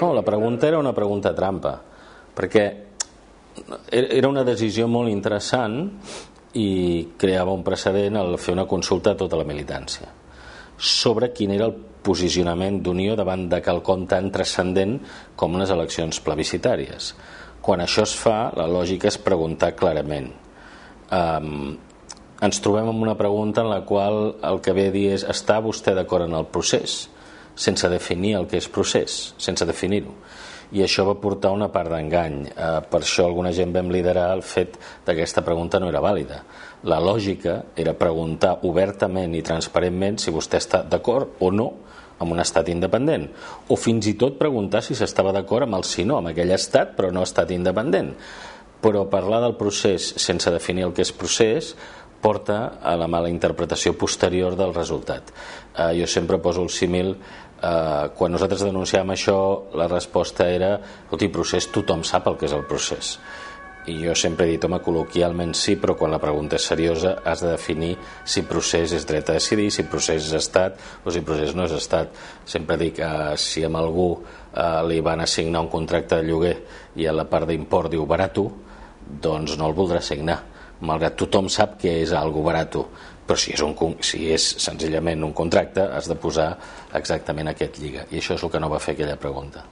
No, la pregunta era una pregunta trampa, perquè era una decisió molt interessant i creava un precedent al fer una consulta a tota la militància sobre quin era el posicionament d'Unió davant de quelcom tan transcendent com les eleccions plebiscitàries. Quan això es fa, la lògica és preguntar clarament. Ens trobem amb una pregunta en la qual el que ve a dir és: està vostè d'acord en el procés? Sense definir el que és procés, sense definir-ho. I això va portar una part d'engany. Per això alguna gent vam liderar el fet que aquesta pregunta no era vàlida. La lògica era preguntar obertament i transparentment si vostè està d'acord o no amb un estat independent, o fins i tot preguntar si s'estava d'acord amb el sí no, amb aquell estat però no estat independent. Però parlar del procés sense definir el que és procés porta a la mala interpretació posterior del resultat. Jo sempre poso el símil, quan nosaltres denunciàvem això, la resposta era: escolti, procés, tothom sap el que és el procés. I jo sempre he dit: home, col·loquialment sí, però quan la pregunta és seriosa has de definir si procés és dret a decidir, si procés és estat o si procés no és estat. Sempre dic, si amb algú li van assignar un contracte de lloguer i a la part d'import diu barato, doncs no el voldrà signar, malgrat tothom sap que és algo barato. Però si és senzillament un contracte, has de posar exactament aquest lliga. I això és el que no va fer aquella pregunta.